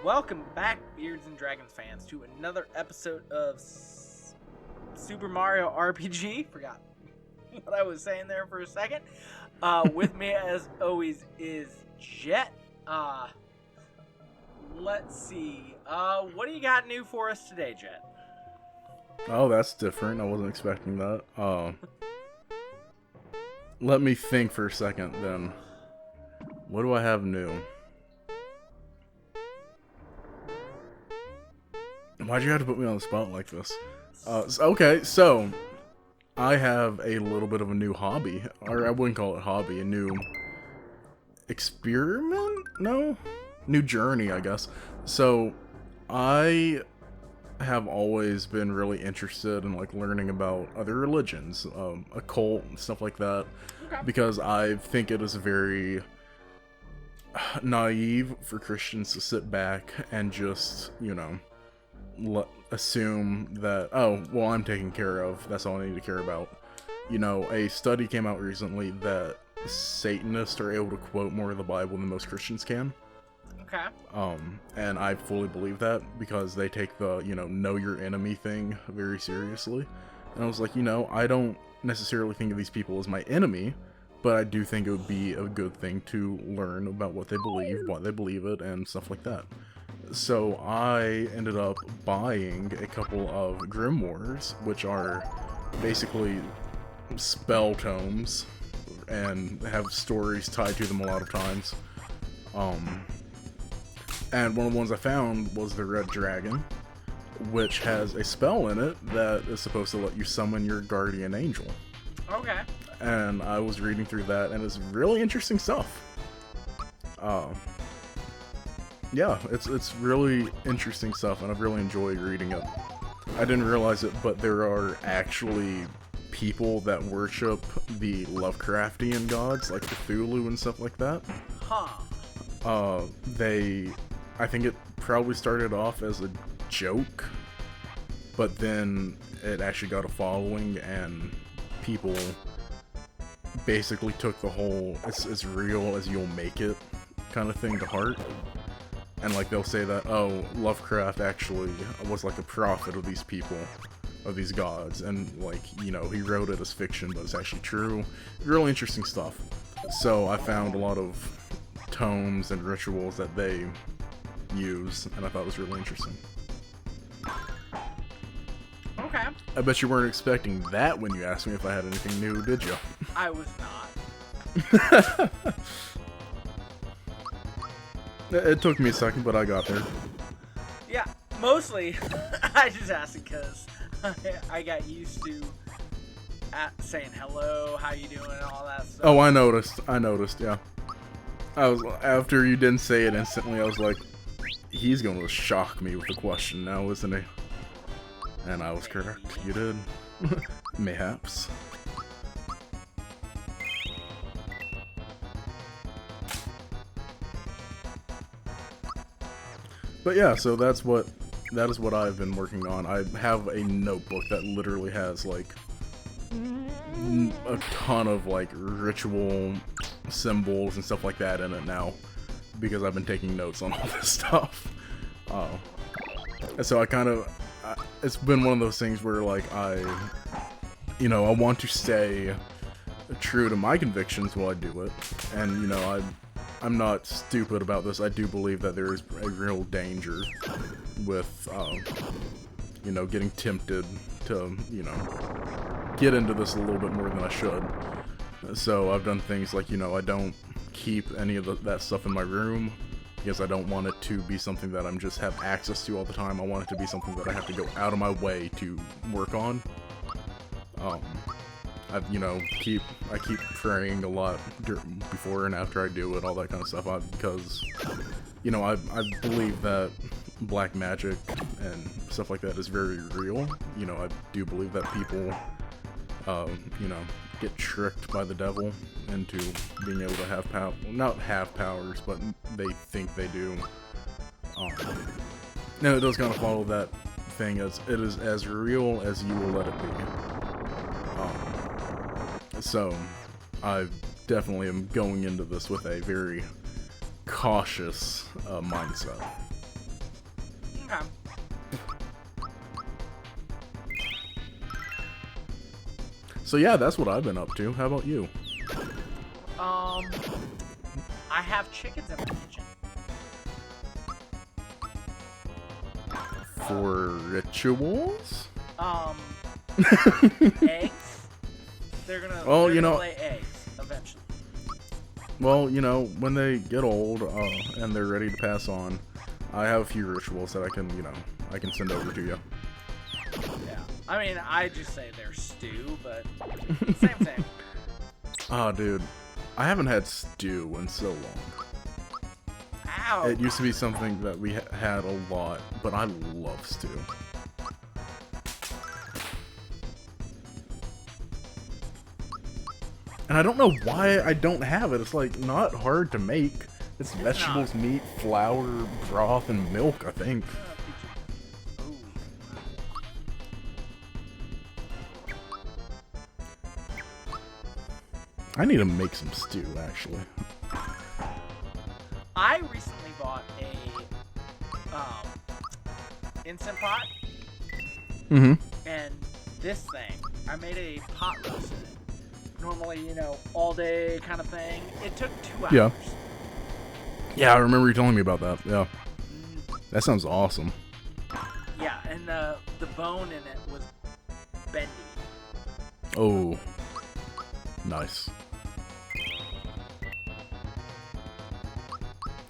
Welcome back, Beards and Dragons fans, to another episode of Super Mario RPG. Forgot what I was saying there for a second. With me, as always, is Jet. Let's see. What do you got new for us today, Jet? Oh, that's different. I wasn't expecting that. Let me think for a second, then. What do I have new? Why'd you have to put me on the spot like this? Okay, so I have a little bit of a new hobby, or I wouldn't call it hobby, a new experiment? No? New journey, I guess. So, I have always been really interested in, like, learning about other religions, occult, and stuff like that, because I think it is very naive for Christians to sit back and just, you know, assume that, oh, well, I'm taken care of, that's all I need to care about. You know, a study came out recently that Satanists are able to quote more of the Bible than most Christians can. Okay. And I fully believe that because they take the, you know your enemy thing very seriously. And I was like, I don't necessarily think of these people as my enemy, but I do think it would be a good thing to learn about what they believe, why they believe it, and stuff like that. So I ended up buying a couple of grimoires, which are basically spell tomes and have stories tied to them a lot of times. And one of the ones I found was the Red Dragon, which has a spell in it that is supposed to let you summon your guardian angel. Okay. And I was reading through that, and it's really interesting stuff. Yeah, it's really interesting stuff, and I've really enjoyed reading it. I didn't realize it, but there are actually people that worship the Lovecraftian gods, like Cthulhu and stuff like that. Huh. I think it probably started off as a joke, but then it actually got a following, and people basically took the whole it's as real as you'll make it kind of thing to heart. And like they'll say that, oh, Lovecraft actually was like a prophet of these people, of these gods, and like, he wrote it as fiction, but it's actually true. Really interesting stuff. So I found a lot of tomes and rituals that they use, and I thought it was really interesting. Okay. I bet you weren't expecting that when you asked me if I had anything new, did you? I was not. It took me a second, but I got there. Yeah, mostly I just asked because I got used to saying hello, how you doing, and all that stuff. Oh, I noticed, yeah. After you didn't say it instantly, I was like, he's going to shock me with a question now, isn't he? And I was correct. You did. Mayhaps. But yeah, so that is what I've been working on. I have a notebook that literally has like a ton of like ritual symbols and stuff like that in it now, because I've been taking notes on all this stuff. And so it's been one of those things where like I want to stay true to my convictions while I do it, and I'm not stupid about this. I do believe that there is a real danger with, getting tempted to, get into this a little bit more than I should. So I've done things like, I don't keep any of that stuff in my room, because I don't want it to be something that I'm just have access to all the time. I want it to be something that I have to go out of my way to work on. I keep praying a lot before and after I do it, all that kind of stuff, because, I believe that black magic and stuff like that is very real. I do believe that people, get tricked by the devil into being able to have not have powers, but they think they do. Now it does kind of follow that thing, as it is as real as you will let it be. So I definitely am going into this with a very cautious mindset. Okay. So yeah, that's what I've been up to. How about you? I have chickens in my kitchen. For rituals? Eggs. They're gonna. Oh, they're you gonna know- lay eggs eventually. Well, you know, when they get old and they're ready to pass on, I have a few rituals that I can, I can send over to you. Yeah. I mean, I just say they're stew, but same. Oh, dude, I haven't had stew in so long. Ow. It used to be something that we had a lot, but I love stew. And I don't know why I don't have it. It's like not hard to make. It's vegetables, meat, flour, broth, and milk, I think. Ooh. I need to make some stew, actually. I recently bought a instant pot, Mm-hmm. and this thing, I made a pot roast in it. Normally, all day kind of thing. It took 2 hours. Yeah. Yeah, I remember you telling me about that. Yeah. That sounds awesome. Yeah, and the bone in it was bendy. Oh. Nice.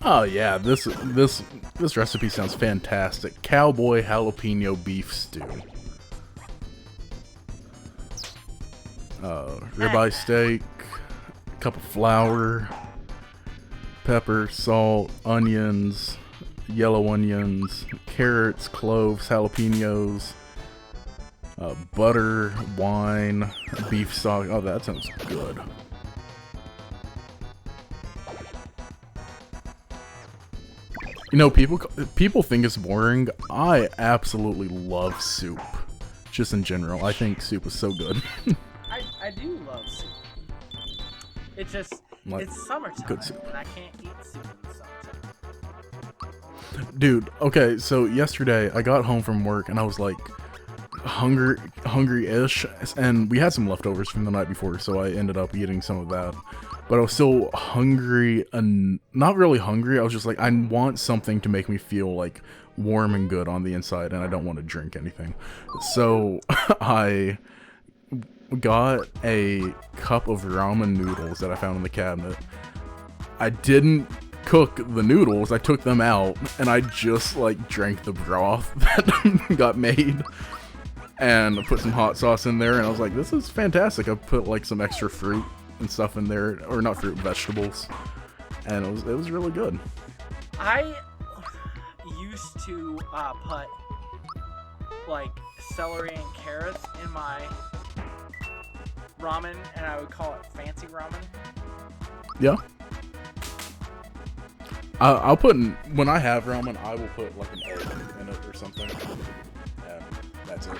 Oh yeah, this recipe sounds fantastic. Cowboy jalapeno beef stew. Ribeye steak, a cup of flour, pepper, salt, onions, yellow onions, carrots, cloves, jalapenos, butter, wine, beef stock. Oh, that sounds good. You know, people think it's boring. I absolutely love soup. Just in general, I think soup is so good. I do love soup. It's just, Like, it's summertime, good soup. and I can't eat soup in the summertime. Dude, okay, so yesterday I got home from work and I was like hungry-ish, and we had some leftovers from the night before, so I ended up eating some of that. But I was still hungry, and not really hungry. I was just like, I want something to make me feel like warm and good on the inside, and I don't want to drink anything. So I got a cup of ramen noodles that I found in the cabinet. I didn't cook the noodles. I took them out, and I just like drank the broth that got made. And I put some hot sauce in there, and I was like, this is fantastic. I put like some extra fruit and stuff in there, or not fruit, vegetables, and it was really good. I used to put like celery and carrots in my ramen, and I would call it fancy ramen. Yeah. I'll put when I have ramen, I will put like an egg in it or something, and that's it.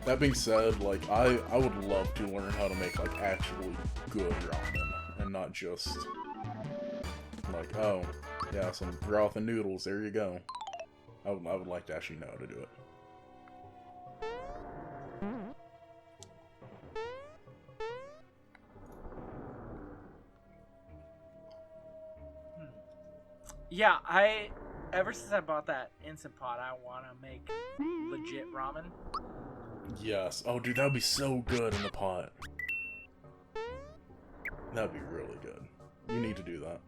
That being said, like I would love to learn how to make like actually good ramen and not just like, oh yeah, some broth and noodles, there you go. I would like to actually know how to do it. Yeah, ever since I bought that Instant Pot, I want to make legit ramen. Yes. Oh, dude, that would be so good in the pot. That'd be really good. You need to do that.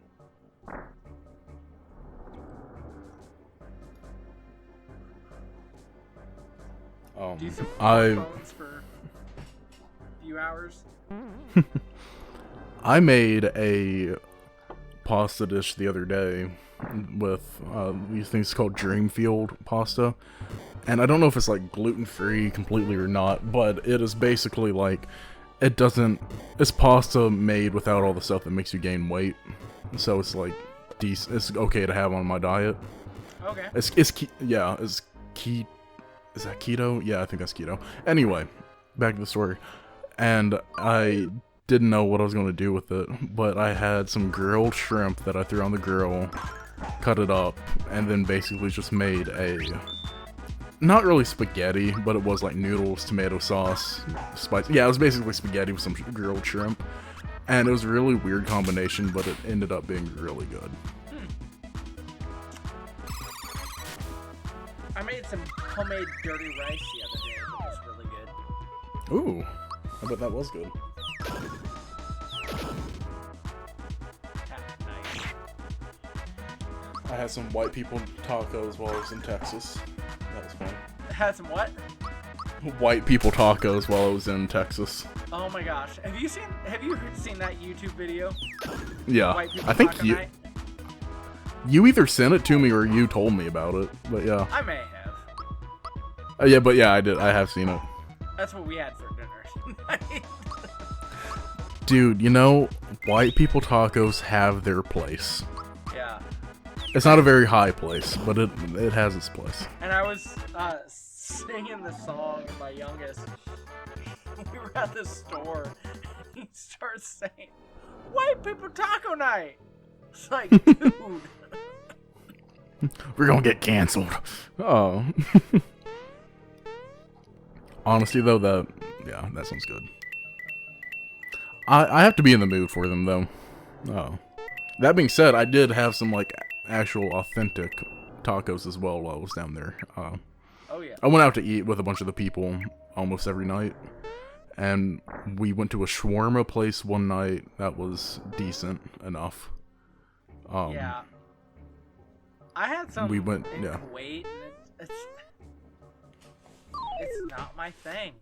Do some I bones for a few hours. I made a pasta dish the other day with these things called Dreamfield pasta, and I don't know if it's like gluten-free completely or not, but it is basically like it's pasta made without all the stuff that makes you gain weight, so it's like decent. It's okay to have on my diet. Okay. Is that keto? Yeah, I think that's keto. Anyway, back to the story. And I didn't know what I was going to do with it, but I had some grilled shrimp that I threw on the grill, cut it up, and then basically just made a, not really spaghetti, but it was like noodles, tomato sauce, spice. Yeah, it was basically spaghetti with some grilled shrimp. And it was a really weird combination, but it ended up being really good. I made some homemade dirty rice the other day. It was really good. Ooh, I bet that was good. Nice. I had some white people tacos while I was in Texas. That was fun. Had some what? White people tacos while I was in Texas. Oh my gosh. Have you seen that YouTube video? Yeah. White people I think taco night? you either sent it to me or you told me about it. But yeah. I may have. Yeah, but yeah, I did. I have seen it. That's what we had for dinner tonight. Dude, you know, white people tacos have their place. Yeah. It's not a very high place, but it has its place. And I was singing the song of my youngest. We were at the store. He starts saying, "White people taco night." It's like, dude. We're gonna get canceled. Oh. Honestly, though, that sounds good. I have to be in the mood for them, though. Oh. That being said, I did have some, like, actual authentic tacos as well while I was down there. Oh, yeah. I went out to eat with a bunch of the people almost every night. And we went to a shawarma place one night that was decent enough. Yeah. I had some in Kuwait, and it's not my thing.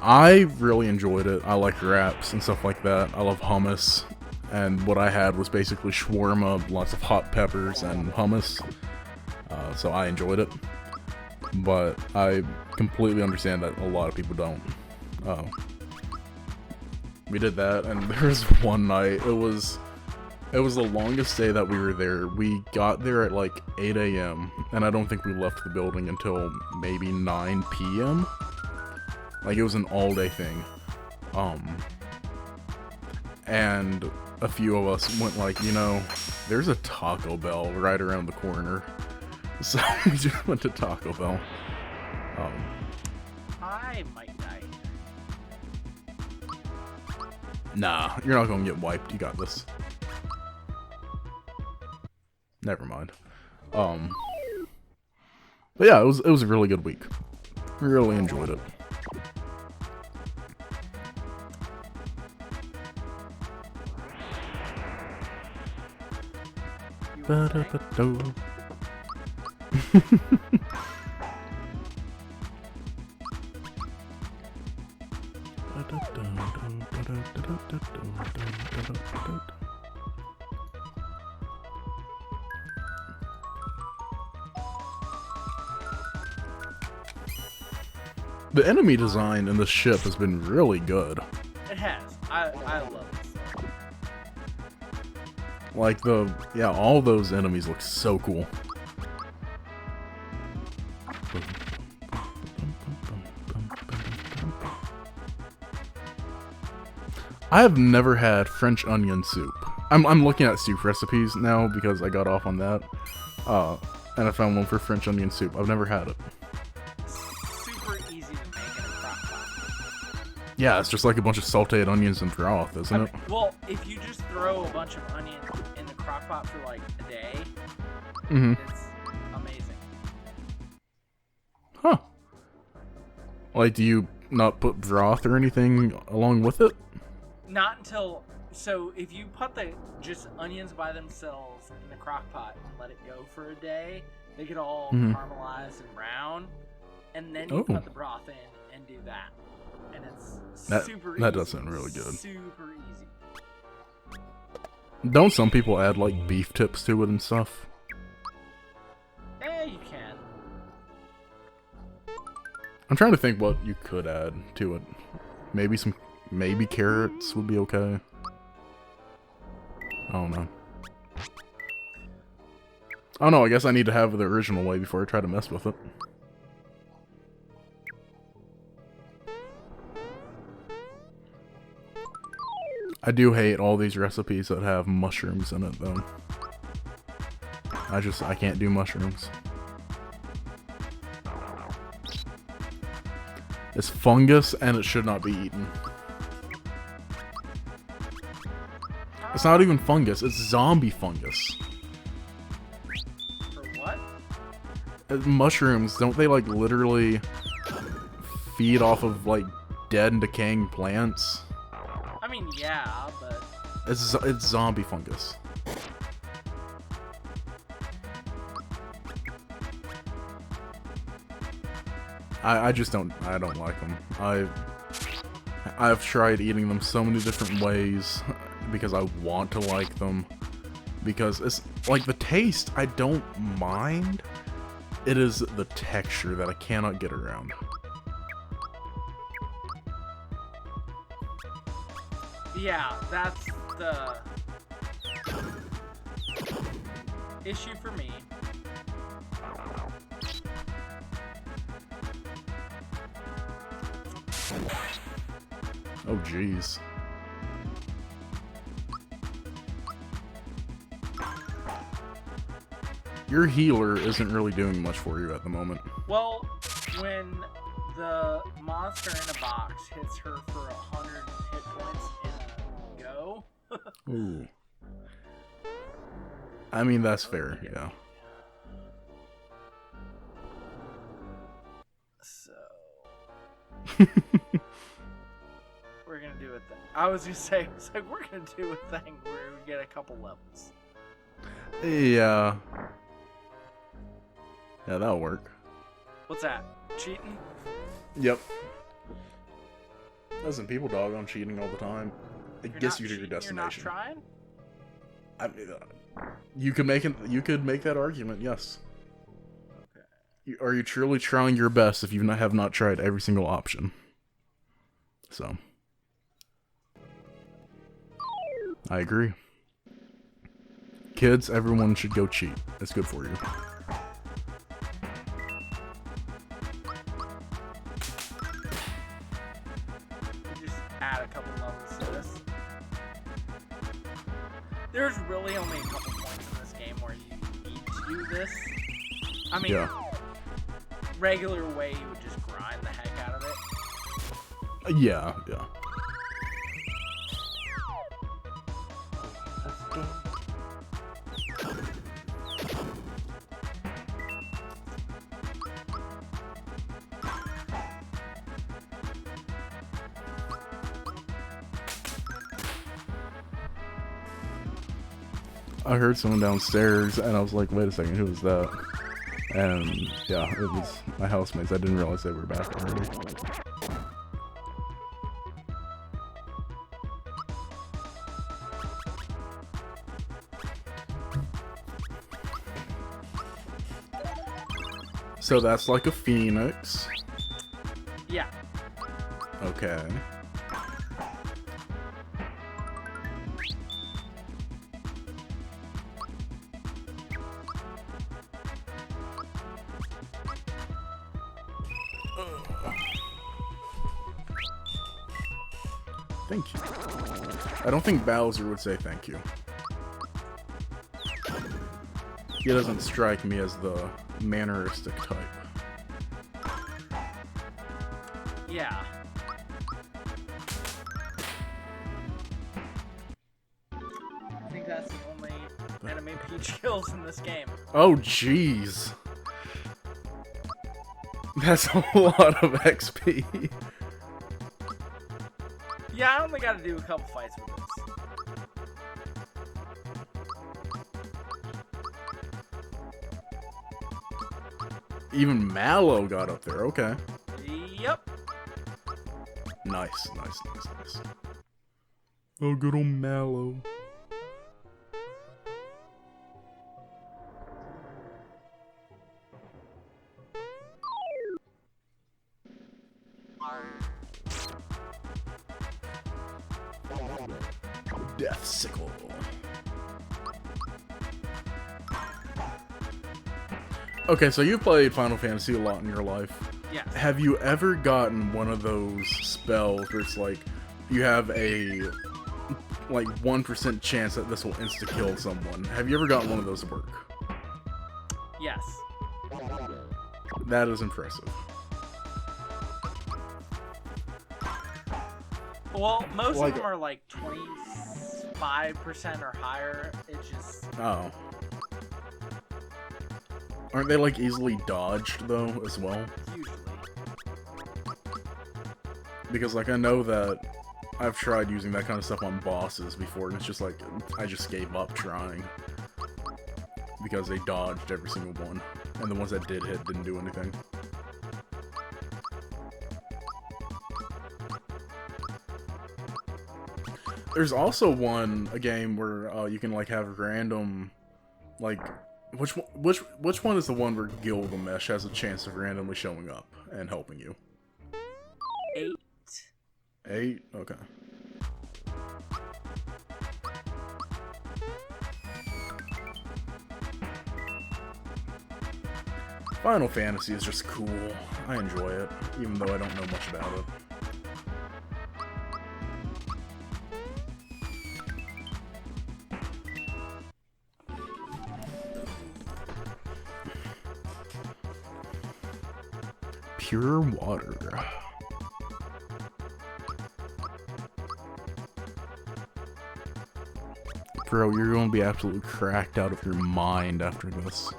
I really enjoyed it. I like wraps and stuff like that. I love hummus. And what I had was basically shawarma, lots of hot peppers and hummus. So I enjoyed it. But I completely understand that a lot of people don't. We did that, and there was one night, it was the longest day that we were there. We got there at like 8 a.m., and I don't think we left the building until maybe 9 p.m. Like, it was an all-day thing. And a few of us went like, you know, there's a Taco Bell right around the corner. So we just went to Taco Bell. I might die. Nah, you're not gonna get wiped. You got this. Never mind. But yeah, it was a really good week. Really enjoyed it. Ba-da-ba-do. The enemy design in the ship has been really good. It has. I love it. Like all those enemies look so cool. I have never had French onion soup. I'm looking at soup recipes now because I got off on that. And I found one for French onion soup. I've never had it. Super easy to make in a crock pot. Yeah, it's just like a bunch of sauteed onions and broth, isn't it? Well, if you just throw a bunch of onions in the crock pot for like a day, it's amazing. Huh. Like, do you not put broth or anything along with it? Not until... So, if you put just onions by themselves in the crock pot and let it go for a day, they get all caramelized and brown, and then you put the broth in and do that. And it's super easy. That does sound really good. Super easy. Don't some people add, like, beef tips to it and stuff? You can. I'm trying to think what you could add to it. Maybe carrots would be okay. I don't know. Oh no, I guess I need to have it the original way before I try to mess with it. I do hate all these recipes that have mushrooms in it, though. I can't do mushrooms. It's fungus and it should not be eaten. It's not even fungus, it's zombie fungus. For what? Mushrooms, don't they like literally feed off of like dead and decaying plants? I mean, yeah, but It's zombie fungus. I just don't like them. I've tried eating them so many different ways because I want to like them. Because it's like the taste I don't mind. It is the texture that I cannot get around. yeah, that's the issue for me. Oh jeez. Your healer isn't really doing much for you at the moment. Well, when the monster in a box hits her for 100 hit points in a go, Ooh. I mean, that's fair, yeah. so we're gonna do a thing. I was gonna say, it's like we're gonna do a thing where we get a couple levels. Yeah. Yeah, that'll work. What's that? Cheating? Yep. Listen, people dog on cheating all the time. It You're gets not you to your cheating? You're destination. not trying? I mean, you could make it. You could make that argument. Yes. Okay. Are you truly trying your best if you have not tried every single option? So, I agree. Kids, everyone should go cheat. It's good for you. We just add a couple levels to this. There's really only a couple points in this game where you need to do this. I mean, Yeah. regular way you would just grind the heck out of it. Yeah. Yeah. I heard someone downstairs, and I was like, wait a second, who was that? And, yeah, it was my housemates. I didn't realize they were back already. So that's like a phoenix. Yeah. Okay. Thank you. I don't think Bowser would say thank you. He doesn't strike me as the manneristic type. Yeah. I think that's the only enemy Peach kills in this game. Oh, jeez. That's a lot of XP. Yeah, I only got to do a couple fights with this. Even Mallow got up there. Okay. Yep. Nice, nice, nice, nice. Oh, good old Mallow. Death Sickle. Okay, so you've played Final Fantasy a lot in your life. Yes. Have you ever gotten one of those spells where it's like you have a like 1% chance that this will insta-kill someone? Have you ever gotten one of those to work? Yes. That is impressive. Well, most Like- of them are like 25% or higher. It's just Oh. Aren't they like easily dodged though as well? usually. Because like I know that I've tried using that kind of stuff on bosses before, and it's just like I just gave up trying because they dodged every single one, and the ones that did hit didn't do anything. There's also a game where you can like have random, like, which one is the one where Gilgamesh has a chance of randomly showing up and helping you? 8. 8? Okay. Final Fantasy is just cool. I enjoy it, even though I don't know much about it. Pure water. Bro, you're going to be absolutely cracked out of your mind after this.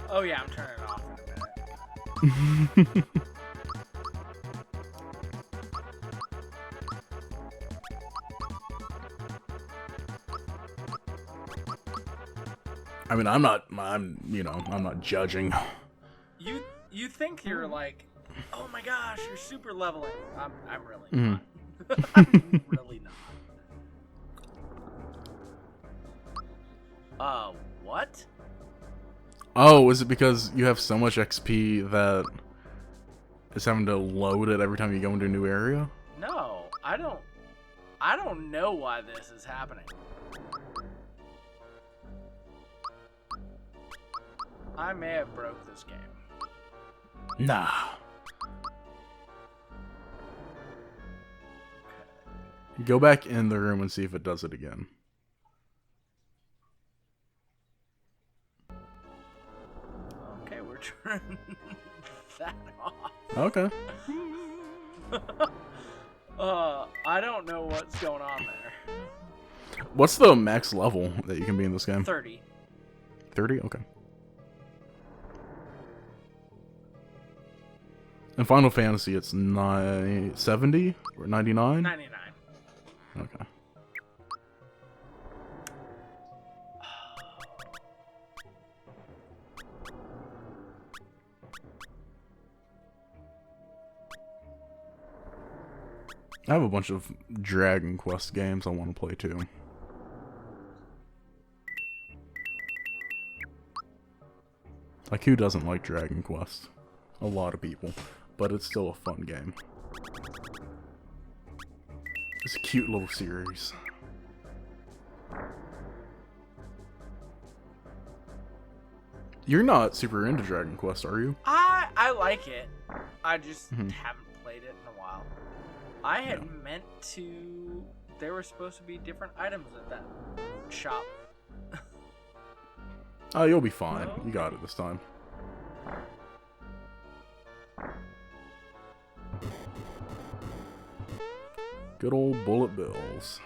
Oh yeah, I'm turning it off in a minute. I mean, I'm not judging. You think you're like, oh my gosh, you're super leveling. I'm really Mhm. not. I'm really not. What? Oh, is it because you have so much XP that it's having to load it every time you go into a new area? No, I don't know why this is happening. I may have broke this game. Nah. Go back in the room and see if it does it again. Okay, we're turning that off. Okay. I don't know what's going on there. What's the max level that you can be in this game? 30. 30? Okay. In Final Fantasy, it's 70 or 99? 99. Okay. I have a bunch of Dragon Quest games I want to play too. Like, who doesn't like Dragon Quest? A lot of people, but it's still a fun game. It's a cute little series. You're not super into Dragon Quest, are you? I like it. I just Mhm. haven't played it in a while. I had meant to. There were supposed to be different items at that shop. Oh, you'll be fine. You got it this time. Good old bullet bills.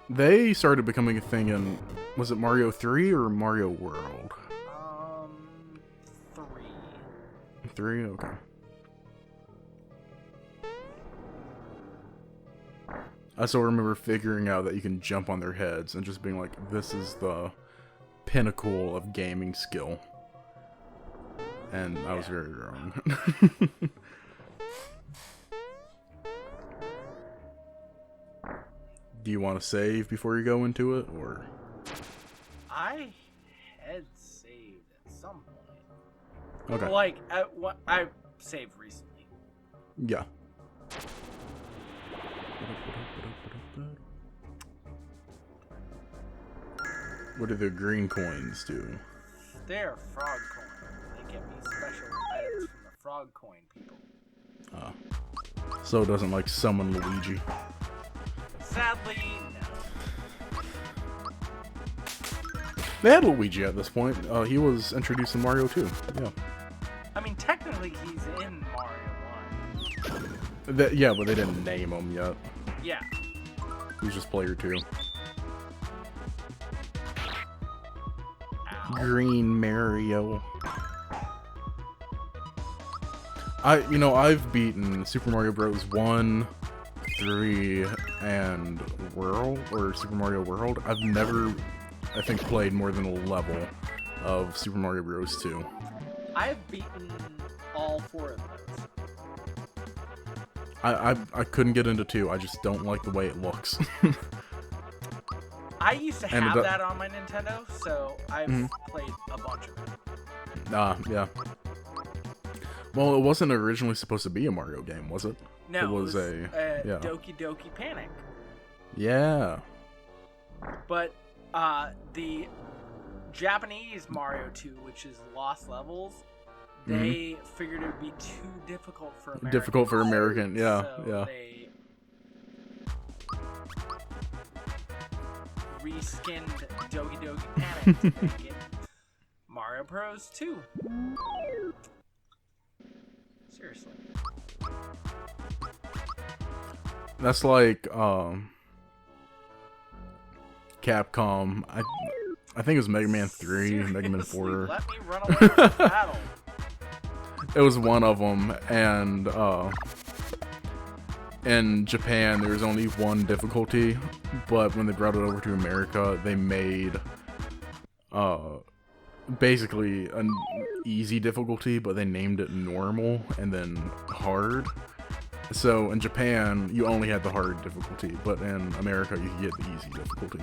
They started becoming a thing in, was it Mario 3 or Mario World? 3. 3? Okay. I still remember figuring out that you can jump on their heads and just being like, this is the pinnacle of gaming skill. And I was very wrong. Do you want to save before you go into it, or? I had saved at some point. Okay. Like, I saved recently. Yeah. What do the green coins do? They're frog coin. They give me special items from the frog coin people. So it doesn't like summon Luigi. Sadly, no. They had Luigi at this point. He was introduced in Mario 2. Yeah. I mean, technically, he's in Mario 1. Yeah, but they didn't name him yet. Yeah. He was just player 2. Ow. Green Mario. I've beaten Super Mario Bros. 1, 3, and World, or Super Mario World. I've never, I think, played more than a level of Super Mario Bros. 2. I've beaten all 4 of those. I couldn't get into 2. I just don't like the way it looks. I used to And have that on my Nintendo, so I've played a bunch of it. Yeah. Well, it wasn't originally supposed to be a Mario game, was it? No, it was a Doki Doki Panic. Yeah. But the Japanese Mario 2, which is Lost Levels, they figured it would be too difficult for Americans. Difficult for American, yeah, so yeah. They reskinned Doki Doki Panic to make it Mario Bros. 2. Seriously. That's like Capcom. I think it was Mega Man 3, Seriously, Mega Man 4. Let me run away from battle. It was one of them, and in Japan there was only one difficulty, but when they brought it over to America, they made basically an easy difficulty, but they named it normal and then hard. So in Japan, you only had the hard difficulty, but in America, you could get the easy difficulty.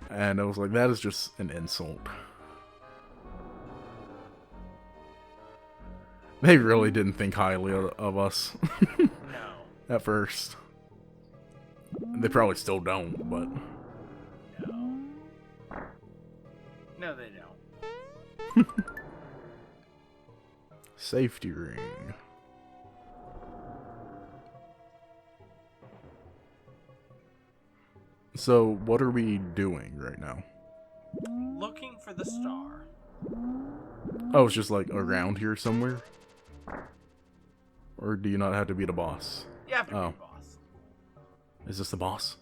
And I was like, that is just an insult. They really didn't think highly of us No. at first. They probably still don't, but... No. No, they don't. Safety ring. So, what are we doing right now? Looking for the star. Oh, it's just like around here somewhere? Or do you not have to beat a boss? You have to Oh. be boss. Is this the boss?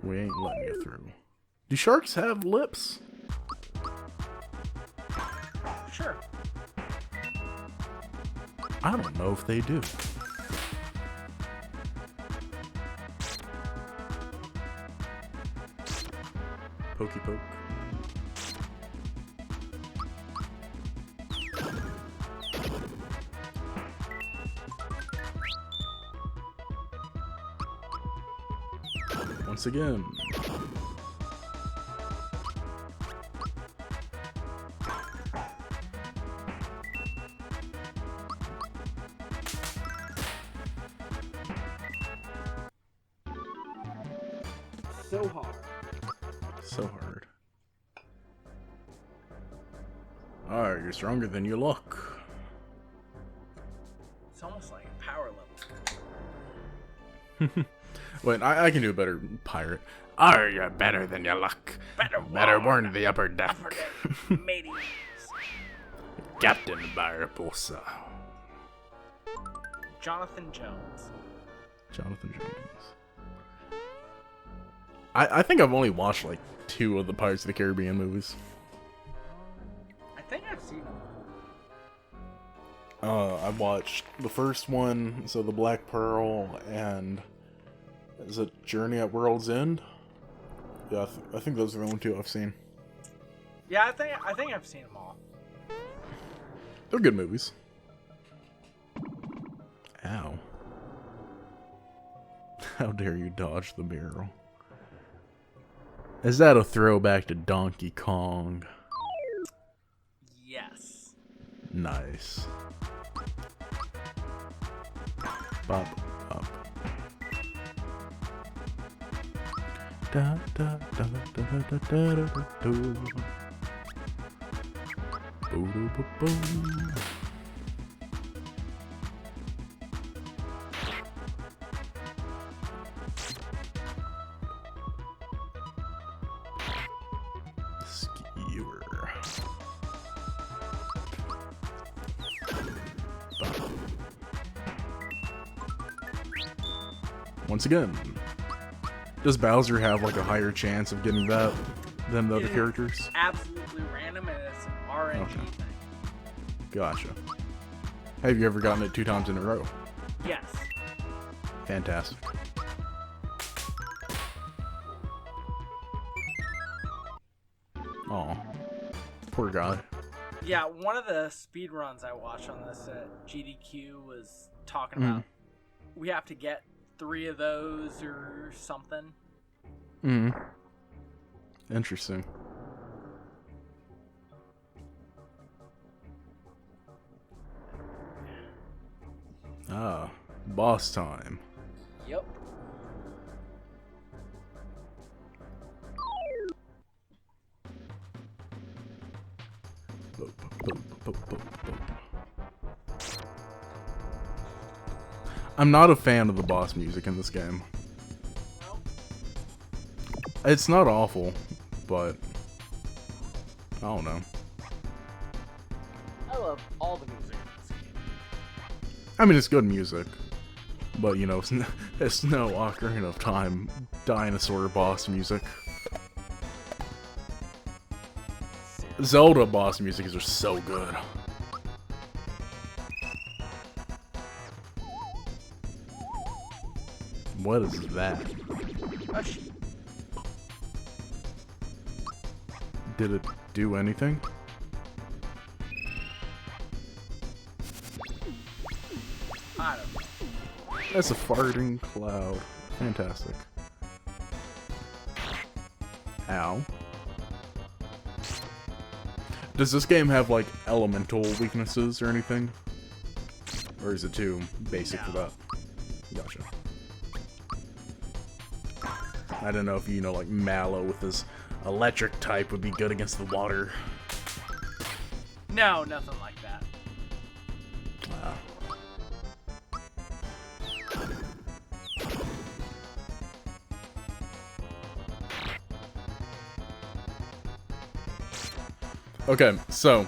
We ain't letting you through. Do sharks have lips? Sure. I don't know if they do. Pokey poke. Once again. So hard. So hard. Alright, you're stronger than you look. It's almost like a power level. Wait, I can do a better pirate. Are you better than you look? Better warn the upper deck. Upper deck, mateys. Captain Barbossa. Jonathan Jones. Jonathan Jones. I think I've only watched like 2 of the Pirates of the Caribbean movies. I think I've seen them. I watched the first one, so the Black Pearl, and is it Journey at World's End? Yeah, I think those are the only 2 I've seen. Yeah, I think I've seen them all. They're good movies. Ow. How dare you dodge the barrel. Is that a throwback to Donkey Kong? Yes. Nice. Bop, up. Da da da da da da da da da. Boo boo boo boo. once again, does Bowser have like a higher chance of getting that than the other characters? Absolutely random, and it's an RNG Okay. thing. Gotcha. Have you ever gotten it 2 times in a row? Yes. Fantastic. Aw. Poor guy. Yeah, one of the speed runs I watched on this at GDQ was talking about we have to get 3 of those or something. Interesting. Ah, boss time. Yep. I'm not a fan of the boss music in this game. Well, It's not awful, but I don't know. I love all the music in this game. I mean, it's good music, but you know, it's no Ocarina of Time dinosaur boss music. Zelda boss music is just so good. What is that? A sheep. Did it do anything? I don't know. That's a farting cloud. Fantastic. Ow. Does this game have, like, elemental weaknesses or anything? Or is it too basic for that? Gotcha. I don't know if you know, like, Mallow with his electric type would be good against the water. No, nothing like that. Okay, so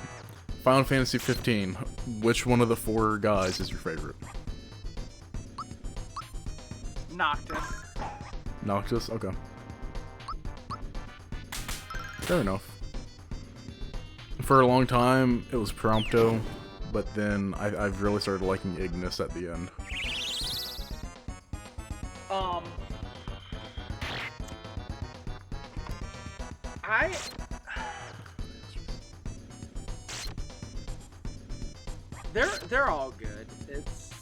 Final Fantasy 15. Which one of the 4 guys is your favorite? Noctis. Noctis? Okay. Fair enough. For a long time, it was Prompto, but then I've really started liking Ignis at the end. They're all good. It's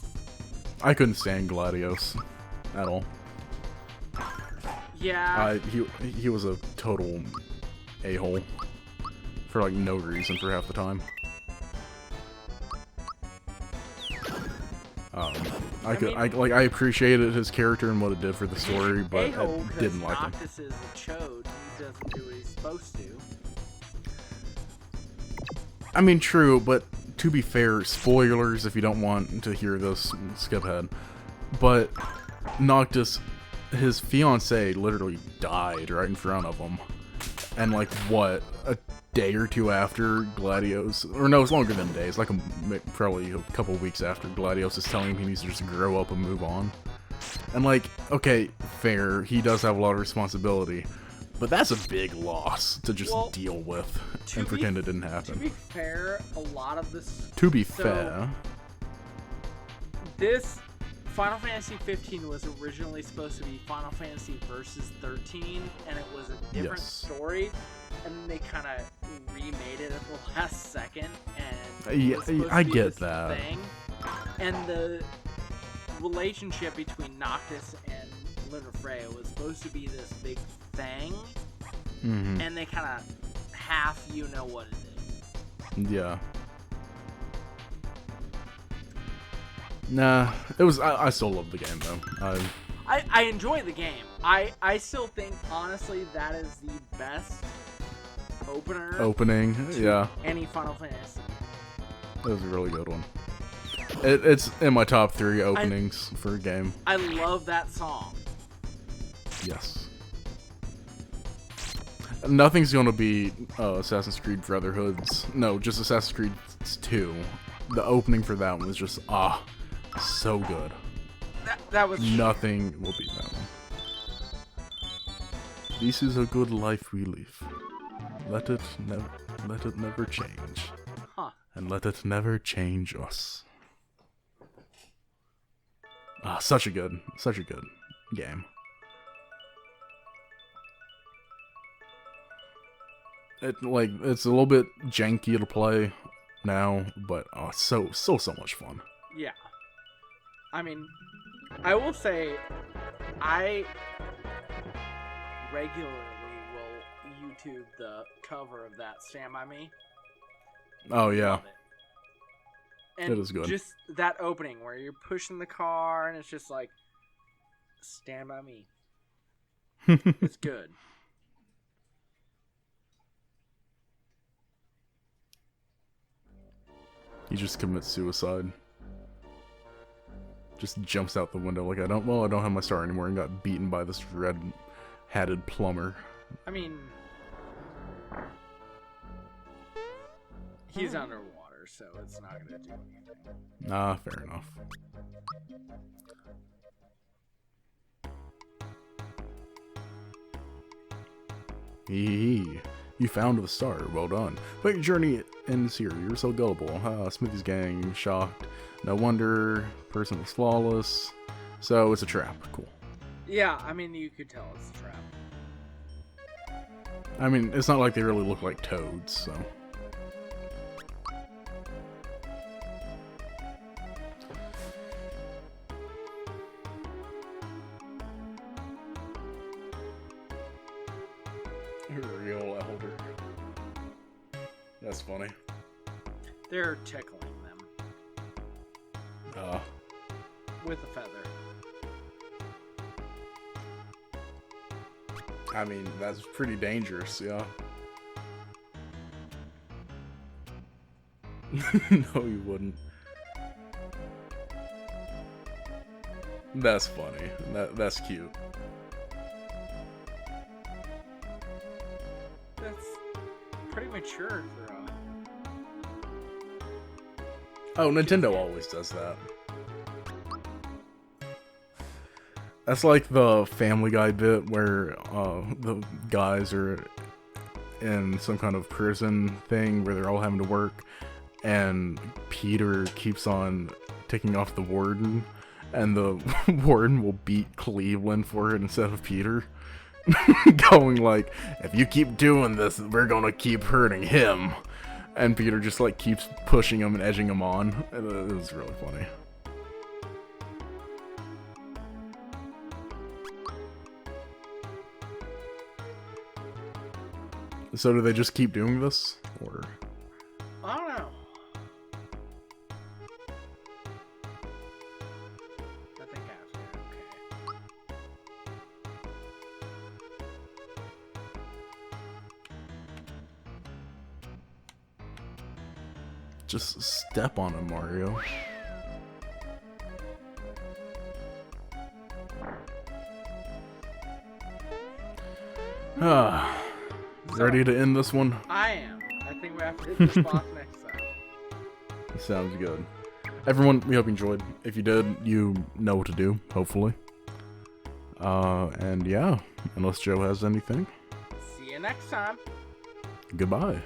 I couldn't stand Gladios at all. yeah. He was a total a-hole for like no reason for half the time. I appreciated his character and what it did for the story, but I didn't like him. Noctis is a chode. He doesn't do what he's supposed to. I mean, true, but to be fair, spoilers if you don't want to hear this, skip ahead. But Noctis, his fiancée literally died right in front of him. And like, what, a day or two after Gladios, or no, it's longer than days, like probably a couple weeks after Gladios is telling him he needs to just grow up and move on. And like, okay, fair, he does have a lot of responsibility, but that's a big loss to just deal with and pretend it didn't happen. To be fair, a lot of this... To be fair... This Final Fantasy 15 was originally supposed to be Final Fantasy Versus 13, and it was a different story, and then they kind of remade it at the last second, and yeah, I get that. And the relationship between Noctis and Lunafreya was supposed to be this big thing, and they kind of half what it is. Yeah. Nah, it was. I still love the game though. I enjoy the game. I still think honestly that is the best opening. Yeah. Any Final Fantasy. It was a really good one. It's in my top 3 openings for a game. I love that song. Yes. Nothing's gonna be Assassin's Creed Brotherhood's. No, just Assassin's Creed 2. The opening for that one was just so good. That was Nothing will beat that one. This is a good life we live. Let it never change. Huh. And let it never change us. Ah, such a good game. It's a little bit janky to play now, but it's so much fun. Yeah. I mean, I will say, I regularly will YouTube the cover of that Stand By Me. Oh yeah. Love it. And It is good. Just that opening where you're pushing the car and it's just like, Stand By Me. It's good. He just commits suicide. Just jumps out the window like I don't have my star anymore, and got beaten by this red-hatted plumber. I mean, he's underwater, so it's not gonna do anything. Ah, fair enough. Hee. You found the star. Well done. But your journey ends here. You're so gullible. Smithy's gang shocked. No wonder. Person was flawless. So it's a trap. Cool. Yeah, I mean, you could tell it's a trap. I mean, it's not like they really look like toads, so. Real elder. That's funny. They're tickling them with a feather. I mean, that's pretty dangerous, yeah. No, you wouldn't. That's funny. That's cute. That's pretty mature for Oh, Nintendo always does that. That's like the Family Guy bit where the guys are in some kind of prison thing where they're all having to work, and Peter keeps on taking off the warden, and the warden will beat Cleveland for it instead of Peter. Going like, if you keep doing this, we're gonna keep hurting him. And Peter just like keeps pushing him and edging him on. It was really funny. So do they just keep doing this? Or I don't know. I think after. Okay. just step on him, Mario. Ready to end this one? I am. I think we have to hit this boss next time. Sounds good. Everyone, we hope you enjoyed. If you did, you know what to do, hopefully. And yeah, unless Joe has anything. See you next time. Goodbye.